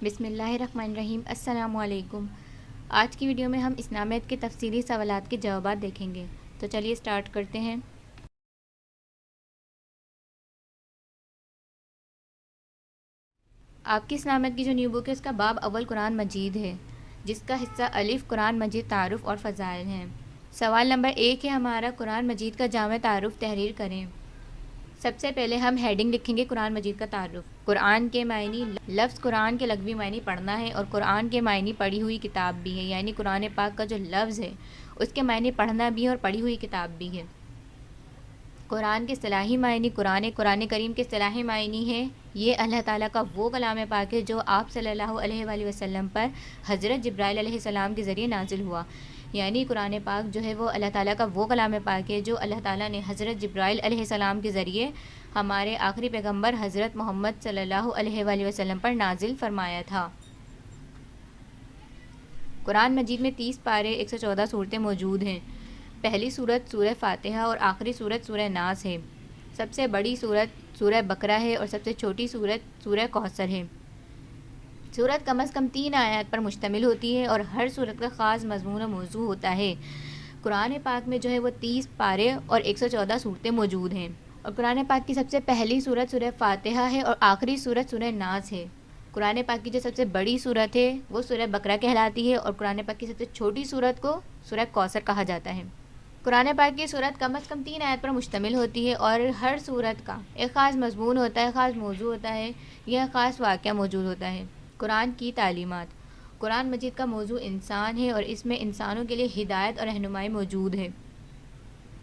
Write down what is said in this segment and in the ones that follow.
بسم اللہ الرحمن الرحیم۔ السلام علیکم۔ آج کی ویڈیو میں ہم اسلامیت کے تفصیلی سوالات کے جوابات دیکھیں گے، تو چلیے سٹارٹ کرتے ہیں۔ آپ کی اسلامیت کی جو نیو بک ہے اس کا باب اول قرآن مجید ہے، جس کا حصہ الف قرآن مجید تعارف اور فضائل ہیں۔ سوال نمبر 1 ہے ہمارا، قرآن مجید کا جامع تعارف تحریر کریں۔ سب سے پہلے ہم ہیڈنگ لکھیں گے قرآن مجید کا تعارف۔ قرآن کے معنی، لفظ قرآن کے لغوی معنی پڑھنا ہے، اور قرآن کے معنی پڑھی ہوئی کتاب بھی ہے، یعنی قرآن پاک کا جو لفظ ہے اس کے معنی پڑھنا بھی ہے اور پڑھی ہوئی کتاب بھی ہے۔ قرآن کے اصطلاحی معنی، قرآن کریم کے اصطلاحی معنی ہے یہ اللہ تعالیٰ کا وہ کلام پاک ہے جو آپ صلی اللہ علیہ وآلہ وسلم پر حضرت جبرائیل علیہ السلام کے ذریعے نازل ہوا، یعنی قرآن پاک جو ہے وہ اللہ تعالیٰ کا وہ کلام پاک ہے جو اللہ تعالیٰ نے حضرت جبرائیل علیہ السلام کے ذریعے ہمارے آخری پیغمبر حضرت محمد صلی اللہ علیہ وآلہ وسلم پر نازل فرمایا تھا۔ قرآن مجید میں 30 پارے 114 صورتیں موجود ہیں۔ پہلی صورت سورہ فاتحہ اور آخری صورت سورہ ناس ہے۔ سب سے بڑی صورت سورہ بقرہ ہے اور سب سے چھوٹی صورت سورہ کوثر ہے۔ صورت کم از کم 3 آیات پر مشتمل ہوتی ہے اور ہر صورت کا خاص مضمون و موضوع ہوتا ہے۔ قرآن پاک میں جو ہے وہ 30 پارے اور 114 صورتیں موجود ہیں، اور قرآن پاک کی سب سے پہلی صورت سورہ فاتحہ ہے اور آخری صورت سورہ ناس ہے۔ قرآن پاک کی جو سب سے بڑی صورت ہے وہ سورہ بقرہ کہلاتی ہے، اور قرآن پاک کی سب سے چھوٹی صورت کو سورہ کوثر کہا جاتا ہے۔ قرآن پاک کی صورت کم از کم 3 آیات پر مشتمل ہوتی ہے، اور ہر صورت کا ایک خاص مضمون ہوتا ہے، خاص موضوع ہوتا ہے، یا خاص واقعہ موجود ہوتا ہے۔ قرآن کی تعلیمات۔ قرآن مجید کا موضوع انسان ہے، اور اس میں انسانوں کے لیے ہدایت اور رہنمائی موجود ہے۔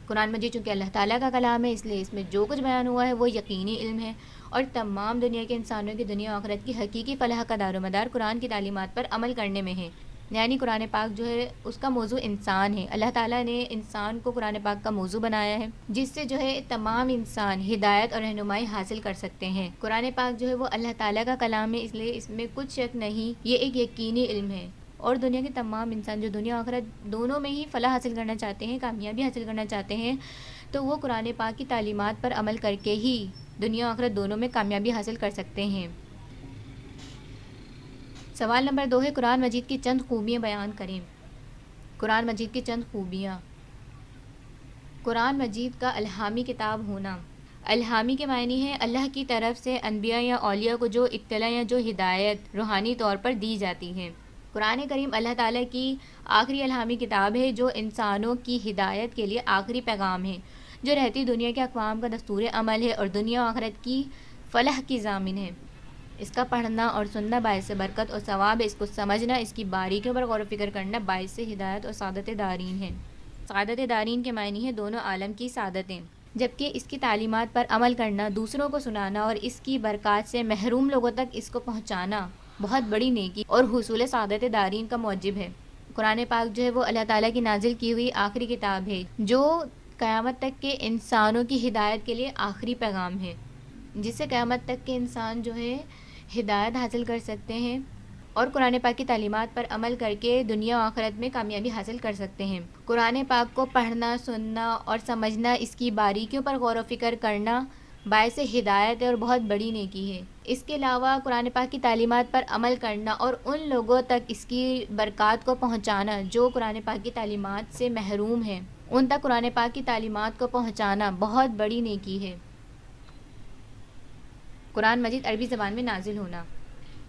قرآن مجید چونکہ اللہ تعالیٰ کا کلام ہے، اس لیے اس میں جو کچھ بیان ہوا ہے وہ یقینی علم ہے، اور تمام دنیا کے انسانوں کی دنیا و آخرت کی حقیقی فلاح کا دار و مدار قرآن کی تعلیمات پر عمل کرنے میں ہے۔ یعنی قرآن پاک جو ہے اس کا موضوع انسان ہے، اللہ تعالیٰ نے انسان کو قرآن پاک کا موضوع بنایا ہے، جس سے جو ہے تمام انسان ہدایت اور رہنمائی حاصل کر سکتے ہیں۔ قرآن پاک جو ہے وہ اللہ تعالیٰ کا کلام ہے، اس لیے اس میں کچھ شک نہیں، یہ ایک یقینی علم ہے، اور دنیا کے تمام انسان جو دنیا آخرت دونوں میں ہی فلاح حاصل کرنا چاہتے ہیں، کامیابی حاصل کرنا چاہتے ہیں، تو وہ قرآن پاک کی تعلیمات پر عمل کر کے ہی دنیا آخرت دونوں میں کامیابی حاصل کر سکتے ہیں۔ سوال نمبر 2 ہے قرآن مجید کی چند خوبیاں بیان کریں۔ قرآن مجید کی چند خوبیاں۔ قرآن مجید کا الہامی کتاب ہونا۔ الہامی کے معنی ہے اللہ کی طرف سے انبیاء یا اولیاء کو جو اطلاع یا جو ہدایت روحانی طور پر دی جاتی ہے۔ قرآن کریم اللہ تعالیٰ کی آخری الہامی کتاب ہے جو انسانوں کی ہدایت کے لیے آخری پیغام ہے، جو رہتی دنیا کے اقوام کا دستور عمل ہے اور دنیا و آخرت کی فلاح کی ضامن ہے۔ اس کا پڑھنا اور سننا باعث برکت اور ثواب ہے، اس کو سمجھنا، اس کی باریکیوں پر غور و فکر کرنا باعث ہدایت اور سعادت دارین ہے۔ سعادت دارین کے معنی ہے دونوں عالم کی سعادتیں، جبکہ اس کی تعلیمات پر عمل کرنا، دوسروں کو سنانا اور اس کی برکات سے محروم لوگوں تک اس کو پہنچانا بہت بڑی نیکی اور حصول سعادت دارین کا موجب ہے۔ قرآن پاک جو ہے وہ اللہ تعالیٰ کی نازل کی ہوئی آخری کتاب ہے، جو قیامت تک کے انسانوں کی ہدایت کے لیے آخری پیغام ہے، جس سے قیامت تک کے انسان جو ہے ہدایت حاصل کر سکتے ہیں اور قرآن پاک کی تعلیمات پر عمل کر کے دنیا و آخرت میں کامیابی حاصل کر سکتے ہیں۔ قرآن پاک کو پڑھنا، سننا اور سمجھنا، اس کی باریکیوں پر غور و فکر کرنا باعث ہدایت اور بہت بڑی نیکی ہے۔ اس کے علاوہ قرآن پاک کی تعلیمات پر عمل کرنا اور ان لوگوں تک اس کی برکات کو پہنچانا جو قرآن پاک کی تعلیمات سے محروم ہیں، ان تک قرآن پاک کی تعلیمات کو پہنچانا بہت بڑی نیکی ہے۔ قرآن مجید عربی زبان میں نازل ہونا۔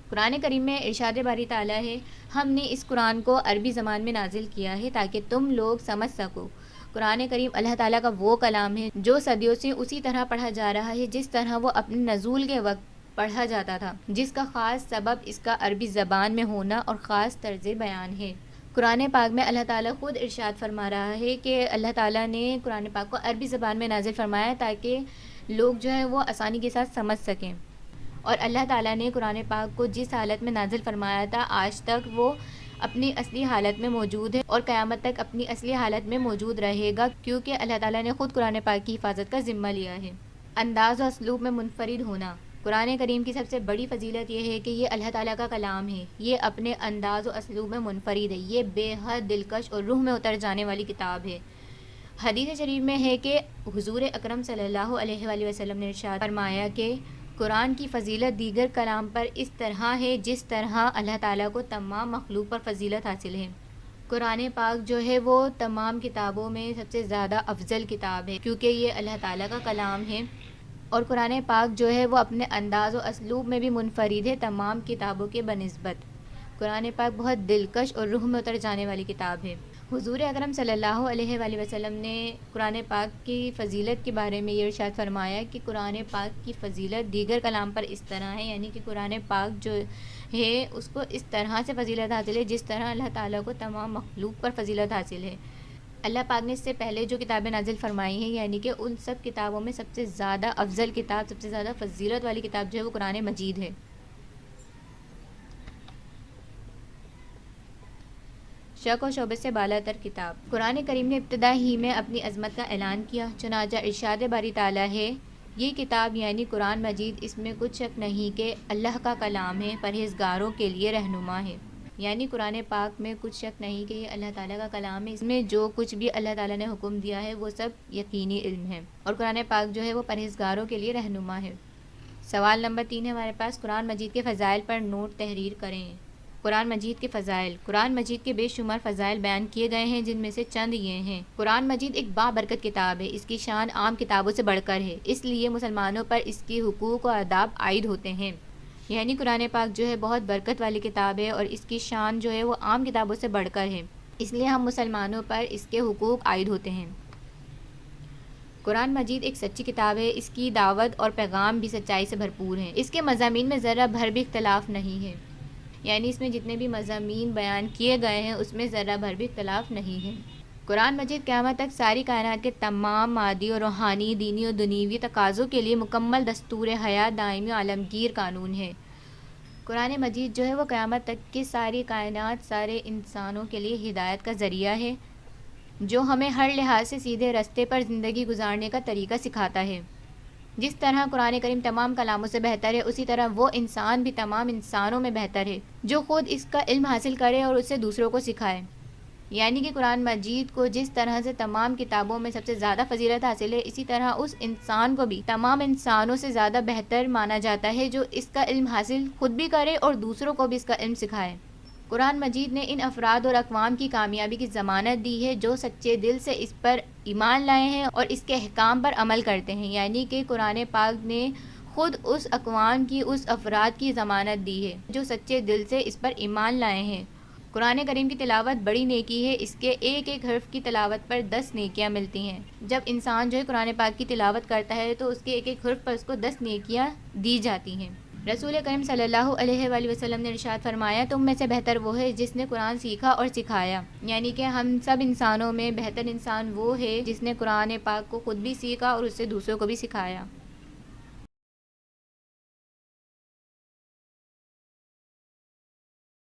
قرآن کریم میں ارشاد باری تعالیٰ ہے، ہم نے اس قرآن کو عربی زبان میں نازل کیا ہے تاکہ تم لوگ سمجھ سکو۔ قرآن کریم اللہ تعالیٰ کا وہ کلام ہے جو صدیوں سے اسی طرح پڑھا جا رہا ہے جس طرح وہ اپنے نزول کے وقت پڑھا جاتا تھا، جس کا خاص سبب اس کا عربی زبان میں ہونا اور خاص طرز بیان ہے۔ قرآن پاک میں اللہ تعالیٰ خود ارشاد فرما رہا ہے کہ اللہ تعالیٰ نے قرآن پاک کو عربی زبان میں نازل فرمایا تاکہ لوگ جو ہیں وہ آسانی کے ساتھ سمجھ سکیں، اور اللہ تعالیٰ نے قرآن پاک کو جس حالت میں نازل فرمایا تھا آج تک وہ اپنی اصلی حالت میں موجود ہے اور قیامت تک اپنی اصلی حالت میں موجود رہے گا، کیونکہ اللہ تعالیٰ نے خود قرآن پاک کی حفاظت کا ذمہ لیا ہے۔ انداز و اسلوب میں منفرد ہونا۔ قرآن کریم کی سب سے بڑی فضیلت یہ ہے کہ یہ اللہ تعالیٰ کا کلام ہے، یہ اپنے انداز و اسلوب میں منفرد ہے، یہ بے حد دلکش اور روح میں اتر جانے والی کتاب ہے۔ حدیث شریف میں ہے کہ حضور اکرم صلی اللہ علیہ وآلہ وسلم نے ارشاد فرمایا کہ قرآن کی فضیلت دیگر کلام پر اس طرح ہے جس طرح اللہ تعالیٰ کو تمام مخلوق پر فضیلت حاصل ہے۔ قرآن پاک جو ہے وہ تمام کتابوں میں سب سے زیادہ افضل کتاب ہے، کیونکہ یہ اللہ تعالیٰ کا کلام ہے، اور قرآن پاک جو ہے وہ اپنے انداز و اسلوب میں بھی منفرد ہے تمام کتابوں کے بنسبت۔ قرآن پاک بہت دلکش اور روح میں اتر جانے والی کتاب ہے۔ حضور اکرم صلی اللہ علیہ وآلہ وسلم نے قرآن پاک کی فضیلت کے بارے میں یہ ارشاد فرمایا کہ قرآن پاک کی فضیلت دیگر کلام پر اس طرح ہے، یعنی کہ قرآن پاک جو ہے اس کو اس طرح سے فضیلت حاصل ہے جس طرح اللہ تعالیٰ کو تمام مخلوق پر فضیلت حاصل ہے۔ اللہ پاک نے اس سے پہلے جو کتابیں نازل فرمائی ہیں، یعنی کہ ان سب کتابوں میں سب سے زیادہ افضل کتاب، سب سے زیادہ فضیلت والی کتاب جو ہے وہ قرآن مجید ہے۔ شک و شعبے سے بالا تر کتاب۔ قرآن کریم نے ابتدا ہی میں اپنی عظمت کا اعلان کیا، چنانچہ ارشاد باری تعالیٰ ہے، یہ کتاب یعنی قرآن مجید، اس میں کچھ شک نہیں کہ اللہ کا کلام ہے، پرہیزگاروں کے لیے رہنما ہے۔ یعنی قرآن پاک میں کچھ شک نہیں کہ یہ اللہ تعالیٰ کا کلام ہے، اس میں جو کچھ بھی اللہ تعالیٰ نے حکم دیا ہے وہ سب یقینی علم ہے، اور قرآن پاک جو ہے وہ پرہیزگاروں کے لیے رہنما ہے۔ سوال نمبر 3 ہے ہمارے پاس، قرآن مجید کے فضائل پر نوٹ تحریر کریں۔ قرآن مجید کے فضائل۔ قرآن مجید کے بے شمار فضائل بیان کیے گئے ہیں، جن میں سے چند یہ ہیں۔ قرآن مجید ایک بابرکت کتاب ہے، اس کی شان عام کتابوں سے بڑھ کر ہے، اس لیے مسلمانوں پر اس کے حقوق و آداب عائد ہوتے ہیں۔ یعنی قرآن پاک جو ہے بہت برکت والی کتاب ہے، اور اس کی شان جو ہے وہ عام کتابوں سے بڑھ کر ہے، اس لیے ہم مسلمانوں پر اس کے حقوق عائد ہوتے ہیں۔ قرآن مجید ایک سچی کتاب ہے، اس کی دعوت اور پیغام بھی سچائی سے بھرپور ہیں، اس کے مضامین میں ذرہ بھر بھی اختلاف نہیں ہے، یعنی اس میں جتنے بھی مضامین بیان کیے گئے ہیں اس میں ذرہ بھر بھی اختلاف نہیں ہے۔ قرآن مجید قیامت تک ساری کائنات کے تمام مادی اور روحانی، دینی اور دنیوی تقاضوں کے لیے مکمل دستور حیات، دائمی و عالمگیر قانون ہے۔ قرآن مجید جو ہے وہ قیامت تک کی ساری کائنات، سارے انسانوں کے لیے ہدایت کا ذریعہ ہے، جو ہمیں ہر لحاظ سے سیدھے راستے پر زندگی گزارنے کا طریقہ سکھاتا ہے۔ جس طرح قرآن کریم تمام کلاموں سے بہتر ہے، اسی طرح وہ انسان بھی تمام انسانوں میں بہتر ہے جو خود اس کا علم حاصل کرے اور اسے دوسروں کو سکھائے۔ یعنی کہ قرآن مجید کو جس طرح سے تمام کتابوں میں سب سے زیادہ فضیلت حاصل ہے، اسی طرح اس انسان کو بھی تمام انسانوں سے زیادہ بہتر مانا جاتا ہے جو اس کا علم حاصل خود بھی کرے اور دوسروں کو بھی اس کا علم سکھائے۔ قرآن مجید نے ان افراد اور اقوام کی کامیابی کی ضمانت دی ہے جو سچے دل سے اس پر ایمان لائے ہیں اور اس کے احکام پر عمل کرتے ہیں۔ یعنی کہ قرآن پاک نے خود اس اقوام کی، اس افراد کی ضمانت دی ہے جو سچے دل سے اس پر ایمان لائے ہیں۔ قرآن کریم کی تلاوت بڑی نیکی ہے، اس کے ایک ایک حرف کی تلاوت پر 10 نیکیاں ملتی ہیں۔ جب انسان جو ہے قرآن پاک کی تلاوت کرتا ہے تو اس کے ایک ایک حرف پر اس کو 10 نیکیاں دی جاتی ہیں۔ رسول کریم صلی اللہ علیہ وآلہ وسلم نے ارشاد فرمایا، تم میں سے بہتر وہ ہے جس نے قرآن سیکھا اور سکھایا۔ یعنی کہ ہم سب انسانوں میں بہتر انسان وہ ہے جس نے قرآن پاک کو خود بھی سیکھا اور اس سے دوسروں کو بھی سکھایا۔